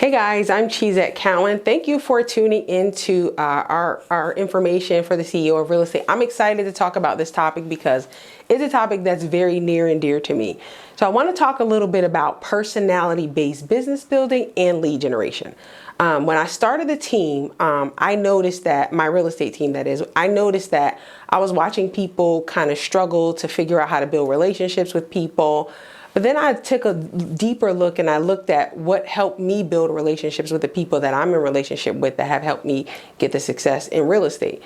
Hey guys, I'm Cheesette Cowan. Thank you for tuning into our information for the CEO of real estate. I'm excited to talk about this topic because it's a topic that's very near and dear to me. So I want to talk a little bit about personality-based business building and lead generation. When I started the team, I noticed that my real estate team, that is, I noticed that I was watching people kind of struggle to figure out how to build relationships with people. But then I took a deeper look and I looked at what helped me build relationships with the people that I'm in relationship with that have helped me get the success in real estate.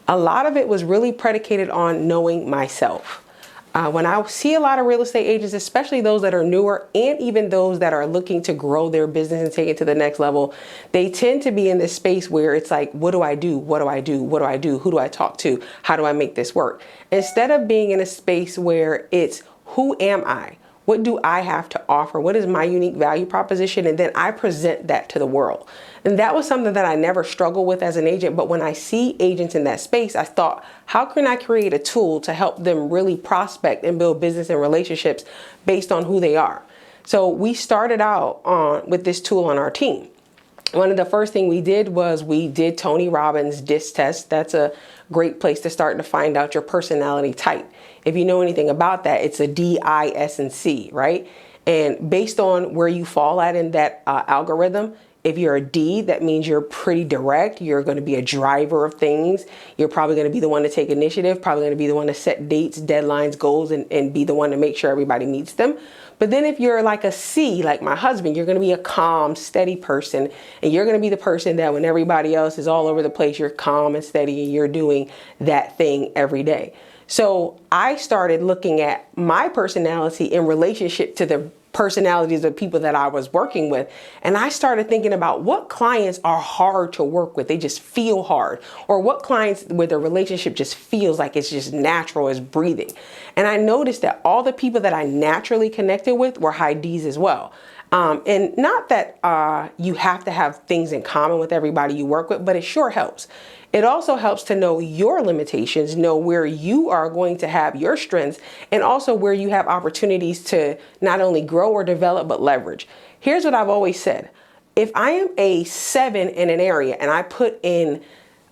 A lot of it was really predicated on knowing myself. When I see a lot of real estate agents, especially those that are newer and even those that are looking to grow their business and take it to the next level, they tend to be in this space where it's like, what do I do? What do I do? What do I do? Who do I talk to? How do I make this work? Instead of being in a space where it's, who am I? What do I have to offer? What is my unique value proposition? And then I present that to the world. And that was something that I never struggled with as an agent. But when I see agents in that space, I thought, how can I create a tool to help them really prospect and build business and relationships based on who they are? So we started out with this tool on our team. One of the first things we did was we did Tony Robbins' DISC test. That's a great place to start to find out your personality type. If you know anything about that, it's a D, I, S, and C, right? And based on where you fall at in that algorithm, if you're a D, that means you're pretty direct. You're going to be a driver of things. You're probably going to be the one to take initiative, probably going to be the one to set dates, deadlines, goals, and be the one to make sure everybody meets them. But then if you're like a C, like my husband, you're going to be a calm, steady person. And you're going to be the person that when everybody else is all over the place, you're calm and steady and you're doing that thing every day. So I started looking at my personality in relationship to the personalities of people that I was working with. And I started thinking about what clients are hard to work with. They just feel hard. Or what clients where the relationship just feels like it's just natural as breathing. And I noticed that all the people that I naturally connected with were high Ds as well. And not that you have to have things in common with everybody you work with, but it sure helps. It also helps to know your limitations, know where you are going to have your strengths, and also where you have opportunities to not only grow or develop, but leverage. Here's what I've always said. If I am a 7 in an area and I put in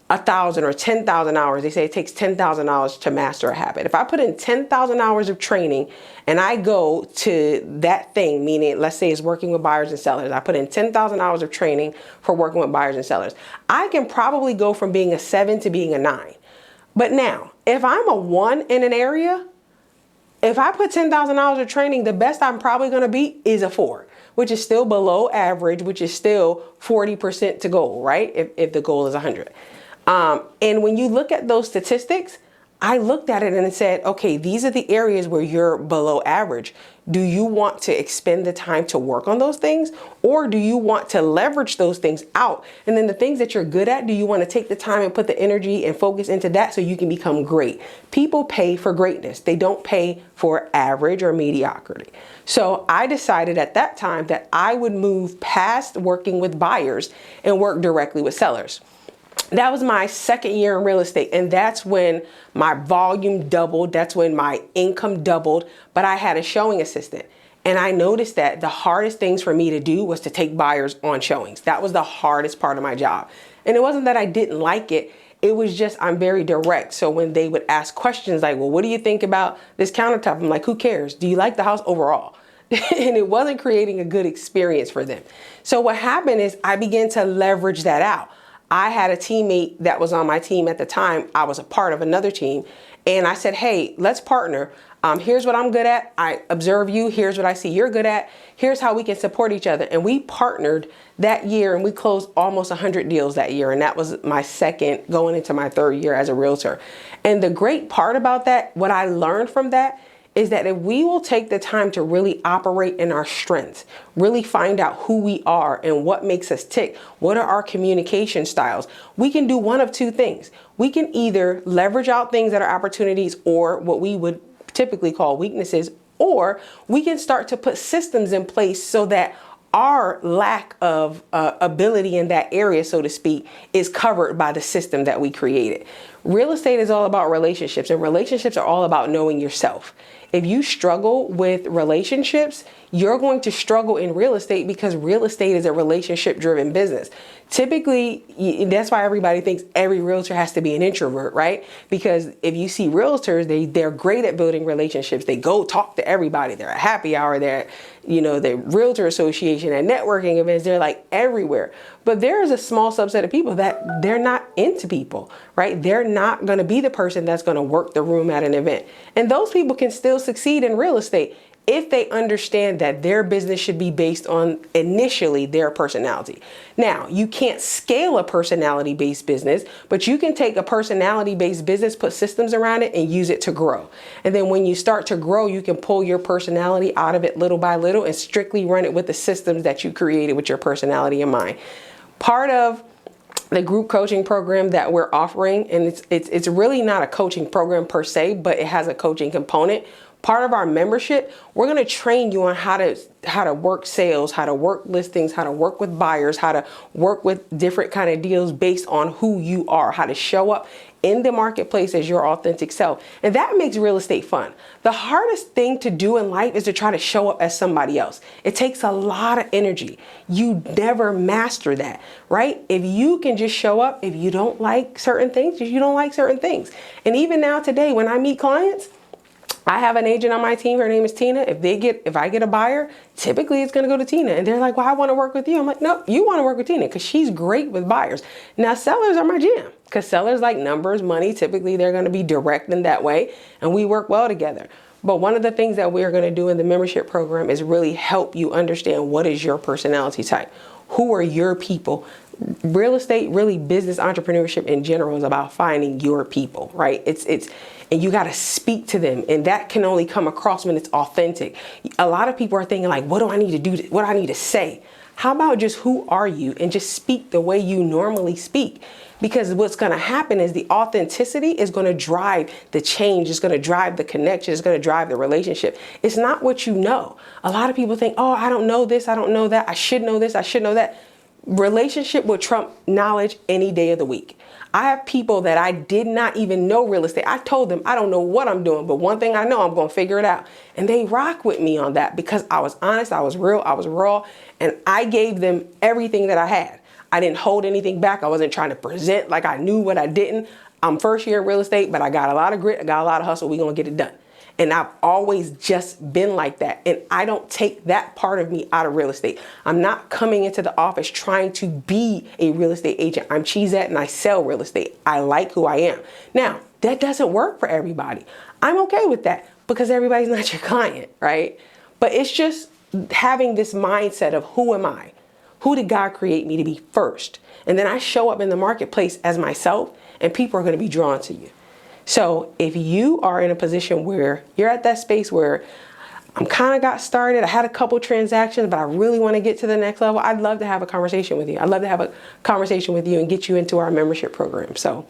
1,000 or 10,000 hours, they say it takes 10,000 hours to master a habit. If I put in 10,000 hours of training and I go to that thing, meaning let's say it's working with buyers and sellers, I put in 10,000 hours of training for working with buyers and sellers, I can probably go from being a 7 to being a 9. But now, if I'm a 1 in an area, if I put 10,000 hours of training, the best I'm probably going to be is a 4, which is still below average, which is still 40% to goal, right? If the goal is 100. And when you look at those statistics, I looked at it and said, okay, these are the areas where you're below average. Do you want to expend the time to work on those things? Or do you want to leverage those things out? And then the things that you're good at, do you want to take the time and put the energy and focus into that so you can become great? People pay for greatness. They don't pay for average or mediocrity. So I decided at that time that I would move past working with buyers and work directly with sellers. That was my second year in real estate, and that's when my volume doubled. That's when my income doubled, but I had a showing assistant. And I noticed that the hardest things for me to do was to take buyers on showings. That was the hardest part of my job. And it wasn't that I didn't like it. It was just I'm very direct. So when they would ask questions like, well, what do you think about this countertop? I'm like, who cares? Do you like the house overall? And it wasn't creating a good experience for them. So what happened is I began to leverage that out. I had a teammate that was on my team at the time. I was a part of another team. And I said, hey, let's partner. Here's what I'm good at. I observe you. Here's what I see you're good at. Here's how we can support each other. And we partnered that year and we closed almost 100 deals that year. And that was my second, going into my third year as a realtor. And the great part about that, what I learned from that, is that if we will take the time to really operate in our strengths, really find out who we are and what makes us tick, what are our communication styles, we can do one of two things. We can either leverage out things that are opportunities or what we would typically call weaknesses, or we can start to put systems in place so that our lack of ability in that area, so to speak, is covered by the system that we created. Real estate is all about relationships, and relationships are all about knowing yourself. If you struggle with relationships, you're going to struggle in real estate because real estate is a relationship driven business. Typically, that's why everybody thinks every realtor has to be an introvert, right? Because if you see realtors, they're great at building relationships. They go talk to everybody. They're at happy hour. They're, the realtor association and networking events. They're like everywhere. But there is a small subset of people that they're not into people, right? They're not going to be the person that's going to work the room at an event. And those people can still succeed in real estate if they understand that their business should be based on initially their personality. Now, you can't scale a personality-based business, but you can take a personality-based business, put systems around it, and use it to grow. And then when you start to grow, you can pull your personality out of it little by little and strictly run it with the systems that you created with your personality in mind. Part of the group coaching program that we're offering, and it's really not a coaching program per se, but it has a coaching component. Part of our membership, we're going to train you on how to work sales, how to work listings, how to work with buyers, how to work with different kind of deals based on who you are, how to show up in the marketplace as your authentic self. And that makes real estate fun. The hardest thing to do in life is to try to show up as somebody else. It takes a lot of energy. You never master that, right? If you can just show up, if you don't like certain things, you don't like certain things. And even now today, when I meet clients, I have an agent on my team. Her name is Tina. If I get a buyer, typically it's going to go to Tina. And they're like, well, I want to work with you. I'm like, no, you want to work with Tina because she's great with buyers. Now, sellers are my jam because sellers like numbers, money. Typically, they're going to be direct in that way. And we work well together. But one of the things that we're going to do in the membership program is really help you understand what is your personality type. Who are your people? Real estate, really business entrepreneurship in general is about finding your people, right? And you got to speak to them. And that can only come across when it's authentic. A lot of people are thinking like, what do I need to do? What do I need to say? How about just who are you and just speak the way you normally speak? Because what's going to happen is the authenticity is going to drive the change. It's going to drive the connection. It's going to drive the relationship. It's not what you know. A lot of people think, oh, I don't know this. I don't know that. I should know this. I should know that. Relationship will trump knowledge any day of the week. I have people that I did not even know real estate. I told them, I don't know what I'm doing, but one thing I know, I'm going to figure it out. And they rock with me on that because I was honest, I was real, I was raw, and I gave them everything that I had. I didn't hold anything back. I wasn't trying to present like I knew what I didn't. I'm first year in real estate, but I got a lot of grit. I got a lot of hustle. We're going to get it done. And I've always just been like that. And I don't take that part of me out of real estate. I'm not coming into the office trying to be a real estate agent. I'm Cheesette and I sell real estate. I like who I am. Now, that doesn't work for everybody. I'm okay with that because everybody's not your client, right? But it's just having this mindset of who am I? Who did God create me to be first? And then I show up in the marketplace as myself and people are going to be drawn to you. So if you are in a position where you're at that space where I'm kind of got started, I had a couple transactions, but I really want to get to the next level, I'd love to have a conversation with you. I'd love to have a conversation with you and get you into our membership program. So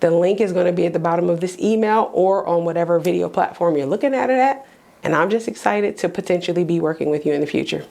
the link is going to be at the bottom of this email or on whatever video platform you're looking at it at. And I'm just excited to potentially be working with you in the future.